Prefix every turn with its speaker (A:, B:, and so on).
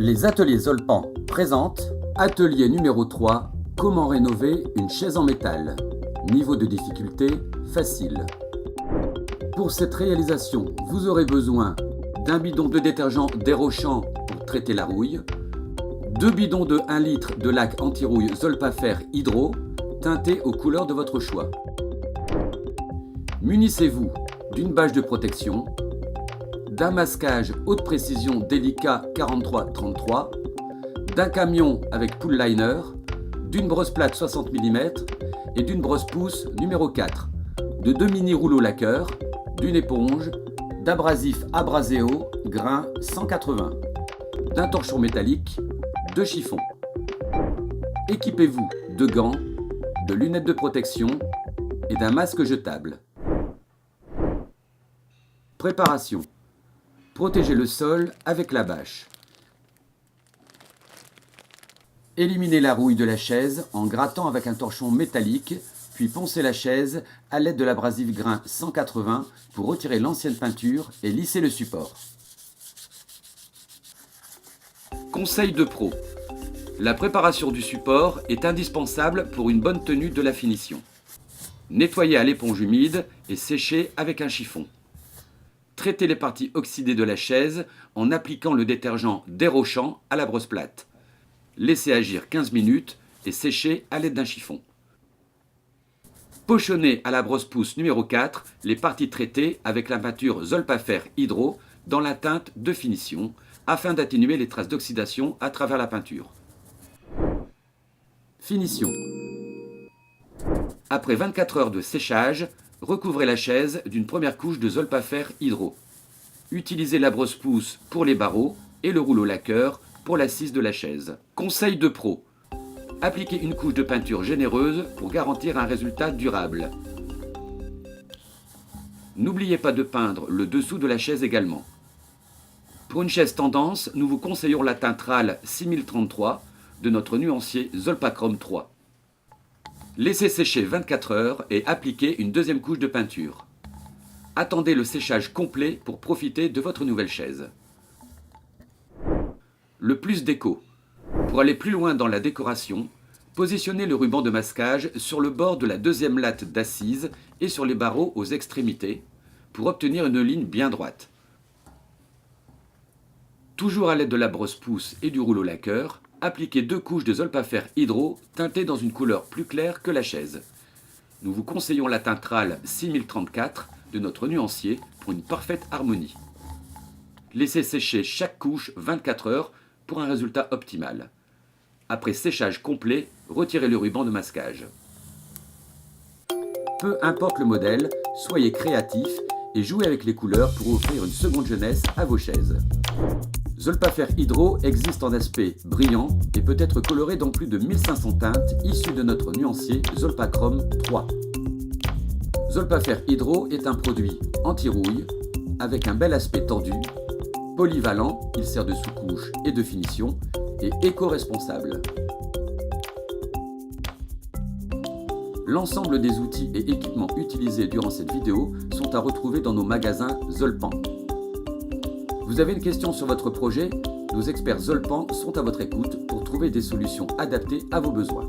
A: Les ateliers Zolpan présentent atelier numéro 3, comment rénover une chaise en métal. Niveau de difficulté facile. Pour cette réalisation, vous aurez besoin d'un bidon de détergent dérochant pour traiter la rouille, 2 bidons de 1 litre de lac anti-rouille Zolpafer Hydro, teinté aux couleurs de votre choix. Munissez-vous d'une bâche de protection, d'un masquage haute précision Delica 4333, d'un camion avec pull liner, d'une brosse plate 60 mm et d'une brosse pouce numéro 4, de 2 mini rouleaux laqueurs, d'une éponge, d'abrasif Abraseo grain 180, d'un torchon métallique, de chiffon. Équipez-vous de gants, de lunettes de protection et d'un masque jetable. Préparation. Protégez le sol avec la bâche. Éliminez la rouille de la chaise en grattant avec un torchon métallique, puis poncez la chaise à l'aide de l'abrasif grain 180 pour retirer l'ancienne peinture et lisser le support. Conseil de pro. La préparation du support est indispensable pour une bonne tenue de la finition. Nettoyez à l'éponge humide et séchez avec un chiffon. Traitez les parties oxydées de la chaise en appliquant le détergent dérochant à la brosse plate. Laissez agir 15 minutes et séchez à l'aide d'un chiffon. Pochonnez à la brosse pouce numéro 4 les parties traitées avec la peinture Zolpafer Hydro dans la teinte de finition afin d'atténuer les traces d'oxydation à travers la peinture. Finition. Après 24 heures de séchage, recouvrez la chaise d'une première couche de Zolpafer Hydro. Utilisez la brosse pouce pour les barreaux et le rouleau laqueur pour l'assise de la chaise. Conseil de pro. Appliquez une couche de peinture généreuse pour garantir un résultat durable. N'oubliez pas de peindre le dessous de la chaise également. Pour une chaise tendance, nous vous conseillons la teinte RAL 6033 de notre nuancier Zolpachrome 3. Laissez sécher 24 heures et appliquez une deuxième couche de peinture. Attendez le séchage complet pour profiter de votre nouvelle chaise. Le plus déco. Pour aller plus loin dans la décoration, positionnez le ruban de masquage sur le bord de la deuxième latte d'assise et sur les barreaux aux extrémités pour obtenir une ligne bien droite. Toujours à l'aide de la brosse pouce et du rouleau laqueur, appliquez 2 couches de Zolpafer Hydro teintées dans une couleur plus claire que la chaise. Nous vous conseillons la teinte RAL 6034 de notre nuancier pour une parfaite harmonie. Laissez sécher chaque couche 24 heures pour un résultat optimal. Après séchage complet, retirez le ruban de masquage. Peu importe le modèle, soyez créatif et jouez avec les couleurs pour offrir une seconde jeunesse à vos chaises. Zolpafer Hydro existe en aspect brillant et peut être coloré dans plus de 1500 teintes issues de notre nuancier Zolpachrome 3. Zolpafer Hydro est un produit anti-rouille avec un bel aspect tordu, polyvalent, il sert de sous-couche et de finition, et éco-responsable. L'ensemble des outils et équipements utilisés durant cette vidéo sont à retrouver dans nos magasins Zolpan. Vous avez une question sur votre projet? Nos experts Zolpan sont à votre écoute pour trouver des solutions adaptées à vos besoins.